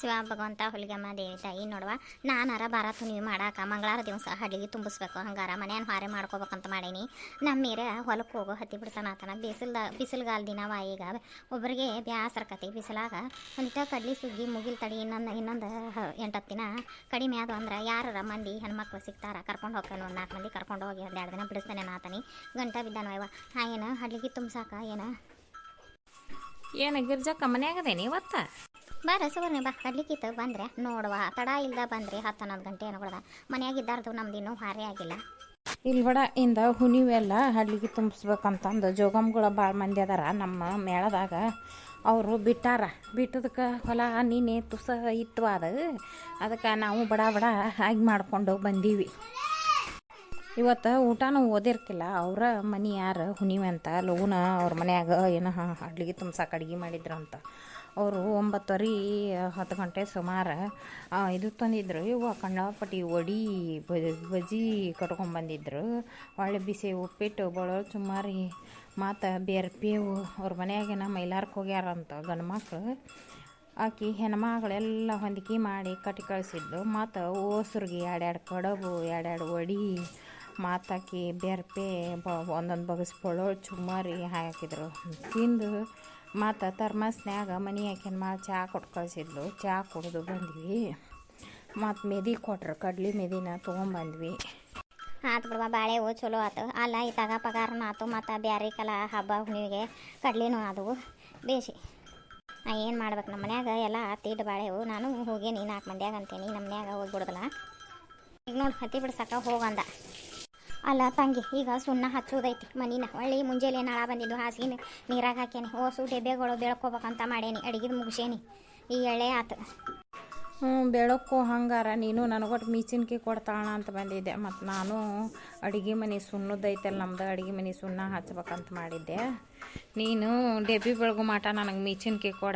ಶಿವ ಭಗವಂತ ಹುಲಿಗೆಮ್ಮ ದೇವಿ ತಾಯಿ ನೋಡುವ ನಾನಾರ ಬಾರಾತು ನೀವು ಮಾಡಾಕ ಮಂಗಳವಾರ ದಿವಸ ಹಡ್ಲಿಗೆ ತುಂಬಿಸ್ಬೇಕು ಹಂಗಾರ ಮನೆಯನ್ನು ಹಾರೆ ಮಾಡ್ಕೋಬೇಕಂತ ಮಾಡೀನಿ. ನಮ್ಮ ಮೇರೆ ಹೊಲಕ್ಕೆ ಹೋಗೋ ಹತ್ತಿ ಬಿಡ್ಸಣತನ ಬಿಸಿಲುಗಾಲ ದಿನವ ಈಗ ಒಬ್ಬರಿಗೆ ಬ್ಯಾಸರ್ಕತಿ ಬಿಸಿಲಾಗ ಒಂದಿಟ ಕಡ್ಲಿ ಸುಗ್ಗಿ ಮುಗಿಲ್ ತಡಿ ಇನ್ನೊಂದು 8-10 ದಿನ ಕಡಿಮೆ ಅದು ಅಂದ್ರೆ ಯಾರ ಮಂದಿ ಹೆಣ್ಮಕ್ಳು ಸಿಗ್ತಾರ ಕರ್ಕೊಂಡು ಹೋಗ್ತಾನೆ. ಒಂದು 4 ಮಂದಿ ಕರ್ಕೊಂಡು ಹೋಗಿ 2 ದಿನ ಬಿಡಿಸ್ತಾನೆ ನಾತನಿ ಗಂಟ ಬಿದ್ದಾನವ ಏನು ಹಡ್ಲಿಗೆ ತುಂಬ್ಸಾಕ ಏನು ಗಿರ್ಜಕ್ಕ ಮನ್ಯಾಗದೇನಿ ಇವತ್ತ ಬಾರ ಸುವರ್ಣ ಬಾ ಕಡ್ಲಿಕ್ಕಿತ್ತು ಬಂದರೆ ನೋಡುವ ತಡ ಇಲ್ದ ಬಂದರೆ 10-11 ಗಂಟೆ ಏನಗೊಳ್ದ ಮನೆಯಾಗಿದ್ದಾರ್ದು ನಮ್ದಿನ್ನೂ ಹಾರೇ ಆಗಿಲ್ಲ. ಇಲ್ಲಿ ಬಡ ಇಂದ ಹುಣಿವೆಲ್ಲ ಹಡ್ಲಿಗೆ ತುಂಬಿಸ್ಬೇಕಂತಂದು ಜೋಗಮ್ಗಳ ಭಾಳ ಮಂದಿ ಅದಾರ ನಮ್ಮ ಮೇಳದಾಗ. ಅವರು ಬಿಟ್ಟದಕ್ಕೆ ಹೊಲ ನೀನೆ ತುಸ ಇತ್ತು ಅದಕ್ಕೆ ನಾವು ಬಡ ಹಾಗೆ ಮಾಡ್ಕೊಂಡು ಬಂದೀವಿ. ಇವತ್ತು ಊಟನೂ ಓದಿರ್ಕಿಲ್ಲ ಅವ್ರ ಮನೆ ಯಾರು ಹುಣಿವೆ ಅಂತ ಲಘುನ ಅವ್ರ ಮನ್ಯಾಗ ಏನೋ ಹಡ್ಲಿಗೆ ತುಂಬ್ಸಕ್ಕೆ ಅಡ್ಗೆ ಮಾಡಿದ್ರಂತ. ಅವರು 9:10 ಗಂಟೆ ಸುಮಾರು ಇದು ತಂದಿದ್ರು. ಇವು ಕಂಡಾಪಟ್ಟಿ ವಡಿ ಬಜ್ಜಿ ಕಟ್ಕೊಂಡ್ಬಂದಿದ್ರು. ಒಳ್ಳೆ ಬಿಸಿ ಉಪ್ಪಿಟ್ಟು ಬಳೋ ಸುಮಾರಿ ಮತ್ತು ಬೇರ್ಪೇವು ಅವ್ರ ಮನ್ಯಾಗೇನ ಮೈಲಾರಕ್ಕೆ ಹೋಗ್ಯಾರಂತ ಗಂಡು ಮಕ್ಕಳು. ಆಕಿ ಹೆಣ್ಮಗಳೆಲ್ಲ ಹೊಂದಿಕೆ ಮಾಡಿ ಕಟ್ಟಿ ಕಳಿಸಿದ್ಲು. ಮತ್ತು ಓಸ್ರಿಗೆ 2 ಕಡುಬು 2 ವಡಿ ಮಾತಾಕಿ ಬೆರ್ಪೆ ಒಂದೊಂದು ಬಗಸ್ ಬಳೋಳು ಚುಮ್ಮಾರಿ ಹಾಕಿದ್ರು. ತಿಂದು ಮತ್ತು ಥರ್ಮಸ್ನ್ಯಾಗ ಮನೆ ಹಾಕಿನ ಮಾಡಿ ಚಹಾ ಕೊಟ್ಟು ಕಳಿಸಿದ್ಲು. ಚಹಾ ಕುಡಿದು ಬಂದ್ವಿ. ಮತ್ತು ಮೆದಿ ಕೊಟ್ರು ಕಡ್ಲಿ ಮೆದಿನ ತೊಗೊಂಬಂದ್ವಿ. ಆತು ಬಿಡುವ ಬಾಳೆ ಚಲೋ ಆತು ಅಲ್ಲ ಇತ್ತಾಗ ಪಗಾರನ ಆತು ಮತ್ತು ಬ್ಯಾರೆ ಕಲ ಹಬ್ಬ ಹುಣ್ಣಿಗೆ ಕಡ್ಲಿನೂ ಆದವು ಬೇಸಿ. ಏನು ಮಾಡ್ಬೇಕು ನಮ್ಮ ಮನ್ಯಾಗ ಎಲ್ಲ ತಿಡ್ ಬಾಳೆವು. ನಾನು ಹೋಗೇನಿ 4 ಮಂದಿಯಾಗ ಅಂತೀನಿ ನಮ್ಮ ಮನ್ಯಾಗ ಹೋಗ್ಬಿಡ್ದಲ್ಲ. ಈಗ ನೋಡಿ ಹತ್ತಿ ಬಿಡ್ಸಕ್ಕ ಹೋಗಂದ. ಅಲ್ಲ ತಂಗಿ ಈಗ ಸುಣ್ಣ ಹಚ್ಚೋದೈತಿ ಮನಿನ ಒಳ್ಳೆ ಮುಂಜಾನೆ ನಾಳ ಬಂದಿದ್ದು ಹಾಸಿಗೆ ನೀರಾಗ ಹಾಕೇನಿ. ಓಸು ಡೆಬ್ಬೆಗಳು ಬೆಳ್ಕೊಬೇಕಂತ ಮಾಡೇನಿ. ಅಡಿಗೆದು ಮುಗಿಸೇನಿ ಈ ಎಳೆ ಆತು. ಬೆಳಕು ಹಂಗಾರ ನೀನು ನನಗೊಟ್ಟು ಮೀಚಿನ್ಕಿ ಕೊಡ್ತಾಳ ಅಂತ ಬಂದಿದ್ದೆ. ಮತ್ತು ನಾನು ಅಡುಗೆ ಮನೆ ಸುಣ್ಣದೈತಲ್ಲ ನಮ್ದು ಅಡುಗೆ ಮನೆ ಸುಣ್ಣ ಹಚ್ಬೇಕಂತ ಮಾಡಿದ್ದೆ. ನೀನು ಡೆಬ್ಬಿ ಬೆಳಗು ಮಾಟ ನನಗೆ ಮೀಚಿನ್ಕಿ ಕೊಡ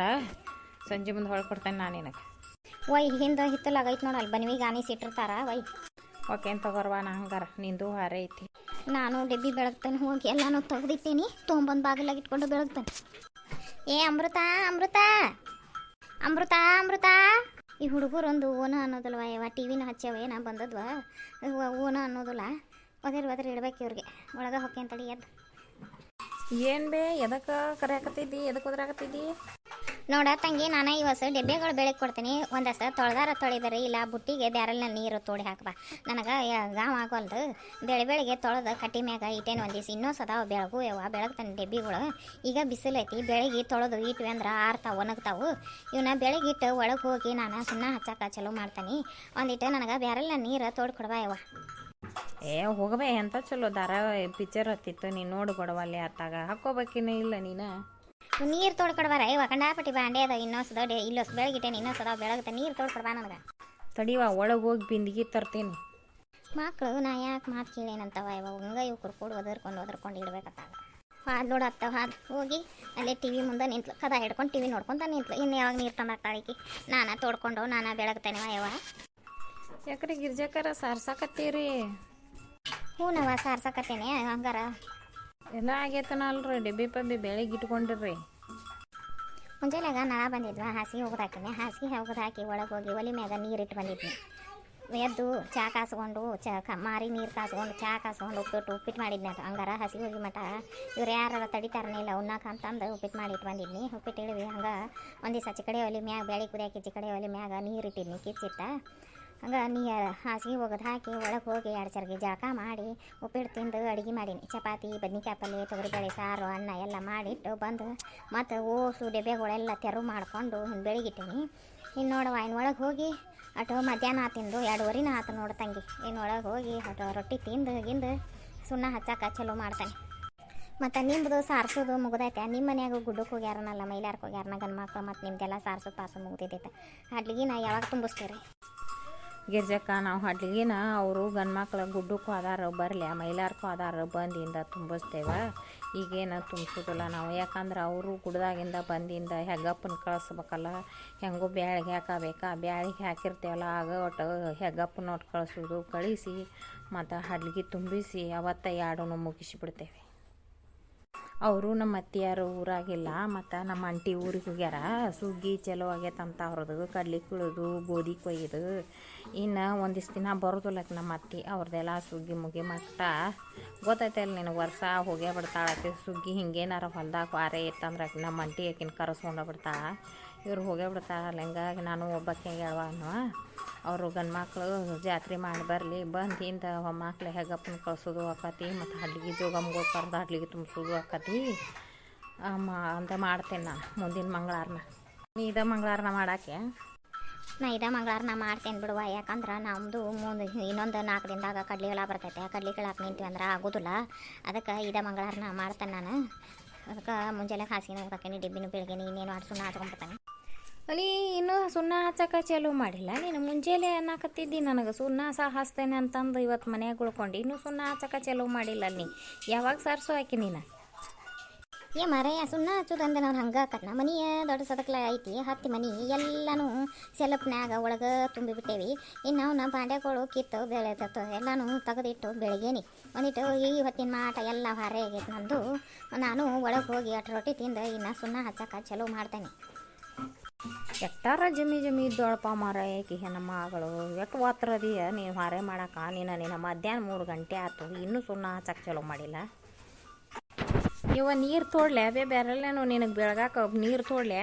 ಸಂಜೆ ಮುಂದೆ ಹೊಳ್ಕೊಡ್ತೇನೆ ನಾನು ನಿನಗೆ. ಹಿಂದೆ ಹಿತ್ತಲಾಗೈತೆ ನೋಡಲ್ಲ ಬನ್ವಿ ಗಾನಿ ಸಿಟ್ಟಿರ್ತಾರ ಓಕೆ ಅಂತ ತಗೋರ್ವಾ ನಾ ಹಂಗಾರ ನಿಂದು ಹಾರೆ ಐತಿ. ನಾನು ಡೆಬ್ಬಿ ಬೆಳಗ್ತೇನೆ ಹೋಗಿ ಎಲ್ಲಾನು ತೆಗ್ದಿಟ್ಟೇನಿ ತೊಗೊಂಬಂದು ಬಾಗಿಲಾಗ ಇಟ್ಕೊಂಡು ಬೆಳಗ್ತೇನೆ. ಅಮೃತ ಅಮೃತ ಅಮೃತ ಅಮೃತ ಈ ಹುಡುಗರೊಂದು ಓನ ಅನ್ನೋದಲ್ವ ಯಾವ ಟಿ ವಿನ ಹಚ್ಚಾವ ಏನ ಬಂದದ್ವ ಓನ ಅನ್ನೋದಿಲ್ಲ. ಒದರಿ ಇಡ್ಬೇಕು ಇವ್ರಿಗೆ ಒಳಗೆ ಹೊಕ್ಕೆ ಅಂತಡಿ ಎದ್ದು. ಏನು ಬೇ ಎದಕ್ಕೆ ಕರೆಯಾಕತ್ತಿದ್ದಿ ಎದಕ್ಕೆ ಒದರಾಕತ್ತಿದ್ದಿ? ನೋಡ ತಂಗಿ ನಾನು ಇವತ್ತು ಡೆಬ್ಬೆಗಳು ಬೆಳಗ್ಗೆ ಕೊಡ್ತೀನಿ. ಒಂದಷ್ಟು ತೊಳೆದರೆ ಇಲ್ಲ ಬುಟ್ಟಿಗೆ ಬ್ಯಾರಲ್ನಲ್ಲಿ ನೀರು ತೋಡಿ ಹಾಕಬಾ. ನನಗೆ ಗಾವ್ ಆಗೋಲ್ದು ಬೆಳಿಗ್ಗೆ ತೊಳೆದು ಕಟ್ಟಿ ಮ್ಯಾಗ ಇಟ್ಟೇನು ಒಂದಿವ್ಸ ಇನ್ನೂ ಸದಾವ ಬೆಳಗು ಬೆಳಗ್ತಾನೆ ಡೆಬ್ಬಿಗಳು. ಈಗ ಬಿಸಿಲೈತಿ ಬೆಳಗ್ಗೆ ತೊಳೆದು ಇಟ್ವಿ ಅಂದ್ರೆ ಆರ್ತಾವೆ ಒಣಗ್ತಾವು. ಇವನ್ನ ಬೆಳಗ್ಗೆ ಇಟ್ಟು ಒಳಗೆ ಹೋಗಿ ನಾನು ಸುಣ್ಣ ಹಚ್ಚಾಕ ಚಲೋ ಮಾಡ್ತೀನಿ. ಒಂದಿಟ್ಟು ನನಗೆ ಬ್ಯಾರಲ್ನ ನೀರು ತೋಡಿ ಕೊಡ್ಬಾ ಹೋಗಬೇ ಎಂತ ಚಲೋ ದಾರ ಪಿಕ್ಚರ್ ಹತ್ತಿತ್ತು ನೀನು ನೋಡಿ ಕೊಡವಲ್ಲಿ ಅತ್ತಾಗ ಹಾಕೋಬೇಕಿನ ಇಲ್ಲ ನೀನು ನೀರು ತೋಡ್ಕೊಡ್ಬಾರ ಕಂಡಾಪಟ್ಟಿ ಬಾಂಡೆ ಅದ ಇನ್ನೊಂದು ಇಲ್ಲೊಸ್ ಬೆಳಗಿಟ್ಟೇನೆ ಇನ್ನೊಂದು ಬೆಳಗ್ಗೆ ನೀರು ತೋಡ್ಕೊಡ್ಬಾ ನನಗೆ. ತಡಿವ ಒಳಗೆ ಹೋಗಿ ಬಿಂದಿಗೆ ತರ್ತೀನಿ. ಮಕ್ಕಳು ನಾ ಯಾಕೆ ಮಾತು ಕೇಳೇನಂತವ ಹಂಗ ಇವು ಕುರ್ಕೊಂಡು ಒದರ್ಕೊಂಡು ಇಡ್ಬೇಕತ್ತಾಗ ಹಾದು ನೋಡತ್ತವ ಹಾದು ಹೋಗಿ ಅಲ್ಲೇ ಟಿ ವಿ ಮುಂದೆ ನಿಂತ್ಲು ಕದ ಹಿಡ್ಕೊಂಡು ಟಿ ವಿ ನೋಡ್ಕೊಂತ ನಿಂತ್ಲು. ಇನ್ನು ಯಾವಾಗ ನೀರು ತಂದಾಕ್ತಾಳಿಕಿ ನಾನು ತೋಡ್ಕೊಂಡು ನಾನು ಬೆಳಗ್ತೇನೆ ಯಾಕ್ರಿ ಗಿರ್ಜಾಕರ ಸಾರ್ಸಾಕತ್ತೀರಿ? ಹ್ಞೂ ನಾವ ಸಾರ್ಸಕತ್ತೇನೆ ಹಂಗಾರ ಎಲ್ಲ ಆಗೈತನ ಅಲ್ರಿ ಡೆಬ್ಬಿ ಪಬ್ಬಿ ಬೆಳಿಗ್ಗೆ ಇಟ್ಕೊಂಡಿರ್ರಿ. ಮುಂಜಾನೆಯಾಗ ನಾಳ ಬಂದಿದ್ವಾ ಹಾಸಿಗೆ ಹೋಗೋದು ಹಾಕಿನಿ. ಹಾಸಿಗೆ ಹೋಗೋದು ಹಾಕಿ ಒಳಗೆ ಹೋಗಿ ಒಲಿ ಮ್ಯಾಗ ನೀರಿಟ್ಟು ಬಂದಿದ್ನಿ. ಎದ್ದು ಚಹಾ ಕಾಸ್ಕೊಂಡು ಮಾರಿ ನೀರು ಕಾಸ್ಕೊಂಡು ಚಹಾ ಕಾಸ್ಕೊಂಡು ಉಪ್ಪಿಟ್ಟು ಮಾಡಿದ್ನಿ. ಅದು ಹಂಗಾರ ಹಸಿಗೆ ಹೋಗಿ ಮಟ ಇವ್ರು ಯಾರು ತಡಿತಾರನೇ ಇಲ್ಲ ಉಣ್ಣಾಕ ಅಂತಂದು ಉಪ್ಪಿಟ್ಟು ಮಾಡಿಟ್ಟು ಬಂದಿದ್ನಿ. ಉಪ್ಪಿಟ್ಟು ಇಳಿವಿ ಹಂಗೆ ಒಂದು ದಿವಸ ಚಿಕಡೆ ಒಲಿ ಮ್ಯಾಗ ಬೆಳೆ ಕುದಿಯಾಕಿ ಚಿಕಡೆ ಒಲಿ ಮ್ಯಾಗ ನೀರು ಇಟ್ಟಿದ್ನಿ ಕಿಚ್ಚಿಟ್ಟ. ಹಂಗೆ ನೀರು ಹಾಸಿಗೆ ಹೋಗೋದು ಹಾಕಿ ಒಳಗೆ ಹೋಗಿ 2 ಚರ್ಗಿ ಜಳಕ ಮಾಡಿ ಉಪ್ಪಿಟ್ಟು ತಿಂದು ಅಡುಗೆ ಮಾಡೀನಿ. ಚಪಾತಿ ಬದ್ನಿಕಾಯಿ ಪಲ್ಯ ತೊಗರಿಬೇಳೆ ಸಾರು ಅನ್ನ ಎಲ್ಲ ಮಾಡಿಟ್ಟು ಬಂದು ಮತ್ತು ಓಸು ಡೆಬ್ಬೆಗಳೆಲ್ಲ ತೆರವು ಮಾಡಿಕೊಂಡು ಬೆಳಗಿಟ್ಟೀನಿ. ಇನ್ನು ನೋಡುವ ಇನ್ನು ಒಳಗೆ ಹೋಗಿ ಅಟೋ ಮಧ್ಯಾಹ್ನ ತಿಂದು 2:15 ಆತು ನೋಡು ತಂಗಿ. ಇನ್ನು ಒಳಗೆ ಹೋಗಿ ಅಟೋ ರೊಟ್ಟಿ ತಿಂದು ಸುಣ್ಣ ಹಚ್ಚಾಕ ಚಲೋ ಮಾಡ್ತಾನೆ. ಮತ್ತು ನಿಮ್ಮದು ಸಾರಿಸೋದು ಮುಗ್ದೈತೆ. ನಿಮ್ಮ ಮನ್ಯಾಗ ಗುಡ್ಡಕ್ಕೆ ಹೋಗ್ಯಾರನಲ್ಲ ಮೈಲಾರಕ್ಕೆ ಹೋಗ್ಯಾರನ ಗಂಡು ಮಕ್ಕಳು ಮತ್ತು ನಿಮ್ದೆಲ್ಲ ಸಾರಿಸೋ ಪಾಸು ಮುಗ್ದಿದ್ದೈತೆ. ಅಡ್ಲಿಗೆ ನಾ ಯಾವಾಗ ತುಂಬಿಸ್ತೀರಿ ಗಿರ್ಜಕ್ಕ? ನಾವು ಹಡ್ಲಿಗಿನ ಅವರು ಗಂಡು ಮಕ್ಳು ಗುಡ್ಡಕ್ಕೂ ಅದಾರ ಬರಲಿ ಮೈಲಾರಕ್ಕೂ ಅದಾರ ಬಂದಿಂದ ತುಂಬಿಸ್ತೇವೆ. ಈಗೇನು ತುಂಬಿಸೋದಿಲ್ಲ ನಾವು, ಯಾಕಂದ್ರೆ ಅವರು ಗುಡ್ದಾಗಿಂದ ಬಂದಿಂದ ಹೆಗ್ಗಪ್ಪನ ಕಳಿಸ್ಬೇಕಲ್ಲ. ಹೆಂಗೂ ಬ್ಯಾಳಿಗೆ ಹಾಕಬೇಕಾ ಬ್ಯಾಳಿಗೆ ಹಾಕಿರ್ತೇವಲ್ಲ ಆಗ ಒಟ್ಟು ಹೆಗ್ಗಪ್ಪನ ಒಟ್ಟು ಕಳಿಸೋದು ಕಳಿಸಿ ಮತ್ತು ಹಡ್ಲಿಗೆ ತುಂಬಿಸಿ ಅವತ್ತ 2 ಮುಗಿಸಿಬಿಡ್ತೇವೆ. ಅವರು ನಮ್ಮ ಅತ್ತಿಯಾರು ಊರಾಗಿಲ್ಲ ಮತ್ತು ನಮ್ಮ ಅಂಟಿ ಊರಿಗೆ ಹೋಗ್ಯಾರ. ಸುಗ್ಗಿ ಚಲೋ ಆಗೈತಂತ ಅವ್ರದ್ದು ಕಡ್ಲಿ ಕುಳಿದು ಗೋಧಿ ಕೊಯ್ದು ಇನ್ನು ಒಂದಿಷ್ಟು ದಿನ ಬರೋದಿಲ್ಲಕ್ಕೆ ನಮ್ಮ ಅತ್ತಿ ಅವ್ರದ್ದೆಲ್ಲ ಸುಗ್ಗಿ ಮುಗಿ ಮಟ್ಟ ಗೊತ್ತೈತಲ್ಲ ನಿನಗೆ ವರ್ಷ ಹೋಗೇ ಬಿಡ್ತಾಳತ್ತೆ ಸುಗ್ಗಿ. ಹಿಂಗೇನಾರ ಹೊಲ್ದಾಗ ವಾರೆ ಇತ್ತಂದ್ರೆ ನಮ್ಮ ಅಂಟಿ ಆಕಿನ ಕರೆಸ್ಕೊಂಡು ಬಿಡ್ತಾಳೆ. ಇವ್ರು ಹೋಗೇ ಬಿಡ್ತಾಳೆ. ಹಿಂಗಾಗಿ ನಾನು ಒಬ್ಬಕ್ಕೆ ಹೇಳ್ವಾನು ಅವರು ಗಂಡು ಮಕ್ಕಳು ಜಾತ್ರೆ ಮಾಡಿ ಬರಲಿ, ಬಂದು ಹಿಂದೆ ಮಕ್ಳು ಹೆಗಪ್ಪನ ಕಳ್ಸೋದು ಆಕತಿ ಮತ್ತು ಹಡ್ಲಿಗೆ ಜೋಗಮ್ಗಳು ಕರೆದು ಹಡ್ಲಿಗೆ ತುಂಬಿಸೋದು ಆಕತಿ ಅಂತ ಮಾಡ್ತೇನೆ ನಾನು ಮುಂದಿನ ಮಂಗಳವಾರನ. ಇದೇ ಮಂಗಳವಾರನ ಮಾಡೋಕ್ಕೆ ನಾ ಇದೇ ಮಂಗಳವಾರನ ಮಾಡ್ತೇನೆ ಬಿಡುವ. ಯಾಕಂದ್ರೆ ನಮ್ಮದು ಮುಂದೆ ಇನ್ನೊಂದು 4 ದಿನದಾಗ ಕಡ್ಲಿಗಳ ಬರ್ತೈತೆ. ಕಡ್ಲಿ ಕೀಳಾಕ ನಿಂತೀವಿ ಅಂದ್ರೆ ಆಗೋದಿಲ್ಲ. ಅದಕ್ಕೆ ಇದೇ ಮಂಗಳವಾರನ ಮಾಡ್ತೇನೆ ನಾನು. ಅದಕ್ಕೆ ಮುಂಜಾನೆ ಹಾಸಿಗೆ ಹೋಗ್ತಾನೆ, ಡಿಬ್ಬಿನೂ ಬೆಳಗ್ಗೆ ಇನ್ನೇನು ಮಾಡಿ ಸುಣ್ಣ ಹಚ್ಕೊಂಡ್ಬಿಡ್ತಾನೆ. ಅಲ್ಲಿ ಇನ್ನೂ ಸುಣ್ಣ ಹಚ್ಚಕ್ಕೆ ಚಾಲೂ ಮಾಡಿಲ್ಲ ನೀನು. ಮುಂಜಾನೆ ಅನ್ನಕತ್ತಿದ್ದಿ ನನಗೆ ಸುಣ್ಣ ಹಚ್ತೇನೆ ಅಂತಂದು ಇವತ್ತು ಮನ್ಯಾಗ ಉಳ್ಕೊಂಡು ಇನ್ನೂ ಸುಣ್ಣ ಹಚ್ಚಕ್ಕೆ ಚಾಲೂ ಮಾಡಿಲ್ಲ. ಅಲ್ಲಿ ಯಾವಾಗ ಸಾರಿಸು ಹಾಕಿ ನೀನು ಮರೆಯ ಸುಣ್ಣ ಹಚ್ಚೋದಂದ್ರೆ ನಾವು ಹಂಗೆ ಆಕತ್ನ. ಮನೆಯ ದೊಡ್ಡ ಸದಕ್ಲ ಐತಿ, 10 ಮನೆ ಎಲ್ಲನೂ ಸೆಲಪ್ನ್ಯಾಗ ಒಳಗೆ ತುಂಬಿಬಿಟ್ಟೇವಿ. ಇನ್ನು ನಾವು ಬಾಂಡೆಗಳು ಕಿತ್ತು ಬೆಳೆದತ್ತು ಎಲ್ಲನೂ ತೆಗೆದಿಟ್ಟು ಬೆಳಗ್ಗೆನಿ ಒಂದಿಟ್ಟು ಈ ಹೊತ್ತಿನ ಮಾಟ ಎಲ್ಲ ಹೊರೆ ಆಗೈತೆ ನಂದು. ನಾನು ಒಳಗೆ ಹೋಗಿ ಅಟ್ಟು ರೊಟ್ಟಿ ತಿಂದು ಇನ್ನು ಸುಣ್ಣ ಹಚ್ಚಕ್ಕೆ ಚಲೋ ಮಾಡ್ತೇನೆ. ಎಟ್ಟಾರ ಜಮಿ ಇದ್ದೊಳಪ್ಪ ಮಾರ ಏಕಿ ನಮ್ಮ ಮಗಳು ಎಷ್ಟು ಒತ್ತರದೀಯ ನೀನು ಹೊರೆ ಮಾಡಕ್ಕೆ. ನೀನು ಮಧ್ಯಾಹ್ನ 3 ಗಂಟೆ ಆಯ್ತು ಇನ್ನೂ ಸುಣ್ಣ ಹಚ್ಚಕ್ಕೆ ಚಲೋ ಮಾಡಿಲ್ಲ. ಇವ ನೀರು ತೋಡ್ಲೆ ಬೇರೆಲ್ಲೇನು ನಿನಗೆ ಬೆಳಗಾಕ ನೀರು ತೋಡ್ಲೆ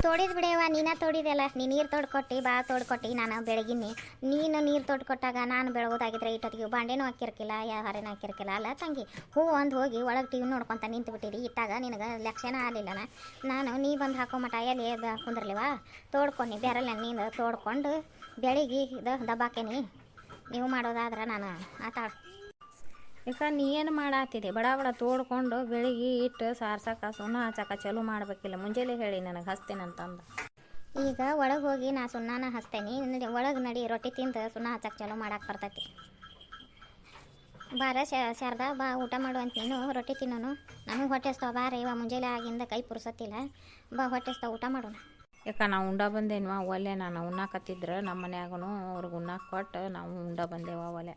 ತೋಡಿದ್ ಬಿಡೇವ, ನೀನು ತೋಡಿದೆಲ್ಲ. ನೀರು ತೋಡ್ಕೊಟ್ಟು ಭಾಳ ತೋಡ್ಕೊಟ್ಟು ನಾನು ಬೆಳಗಿನಿ. ನೀನು ನೀರು ತೋಡ್ಕೊಟ್ಟಾಗ ನಾನು ಬೆಳಗೋದಾಗಿದ್ರೆ ಇಟ್ಟೊತ್ತಿಗೆ ಬಾಂಡೆನೂ ಹಾಕಿರ್ಕಿಲ್ಲ, ಹೊರೆನೂ ಹಾಕಿರ್ಕಿಲ್ಲ. ಅಲ್ಲ ತಂಗಿ, ಹೂ ಒಂದು ಹೋಗಿ ಒಳಗೆ ಟಿವಿ ನೋಡ್ಕೊತ ನಿಂತು ಬಿಟ್ಟಿರಿ. ಇಟ್ಟಾಗ ನಿನಗೆ ಲಕ್ಷಣ ಆಗಲಿಲ್ಲ. ನಾನು ನೀ ಬಂದು ಹಾಕೋ ಮಟ ಎಲ್ಲಿ ಕುಂದ್ರಲಿವ ತೋಡ್ಕೊಂಡು ಬೇರೆಲ್ಲ ನೀನು ತೋಡ್ಕೊಂಡು ಬೆಳಿಗ್ಗೆ ಇದು ದಬ್ಬಾಕೇನಿ. ನೀವು ಮಾಡೋದಾದ್ರೆ ನಾನು ಈಗ ನೀ ಏನು ಮಾಡಾತಿದ್ದೆ ಬಡ ತೋಡ್ಕೊಂಡು ಬೆಳಿಗ್ಗೆ ಇಟ್ಟು ಸಾರ್ಸಕ್ಕೆ ಸುಣ್ಣ ಹಚ್ಚಕ್ಕೆ ಚಲೋ ಮಾಡಬೇಕಿಲ್ಲ. ಮುಂಜಾನೆ ಹೇಳಿ ನನಗೆ ಹಚ್ತೇನೆ ಅಂತಂದು. ಈಗ ಒಳಗೆ ಹೋಗಿ ನಾ ಸುಣ್ಣನ ಹಚ್ತೇನೆ. ಒಳಗೆ ನಡಿ ರೊಟ್ಟಿ ತಿಂದು ಸುಣ್ಣ ಹಚ್ಚಕ್ಕೆ ಚಲೋ ಮಾಡಕ್ಕೆ ಬರ್ತೈತಿ. ಬಾರ ಶಾರದಾ ಬಾ ಊಟ ಮಾಡುವಂತ. ನೀನು ರೊಟ್ಟಿ ತಿನ್ನೋನು. ನನಗೆ ಹೊಟ್ಟೆಸ್ತಾವ ಬಾರ. ಇವಾಗ ಮುಂಜಾನೆ ಆಗಿಂದ ಕೈ ಪುರ್ಸತ್ತಿಲ್ಲ. ಬಾ ಹೊಟ್ಟೆಸ್ತಾವ, ಊಟ ಮಾಡೋಣ. ಯಾಕೆ ನಾವು ಉಂಡ ಬಂದೇನ್ವ ಒಲೆ. ನಾನು ಉಣ್ಣಾಕತ್ತಿದ್ರೆ ನಮ್ಮ ಮನ್ಯಾಗೂ ಅವ್ರಿಗೆ ಉಣ್ಣಾಕ ಕೊಟ್ಟು ನಾವು ಉಂಡ ಬಂದೇವ ಒಲೆ.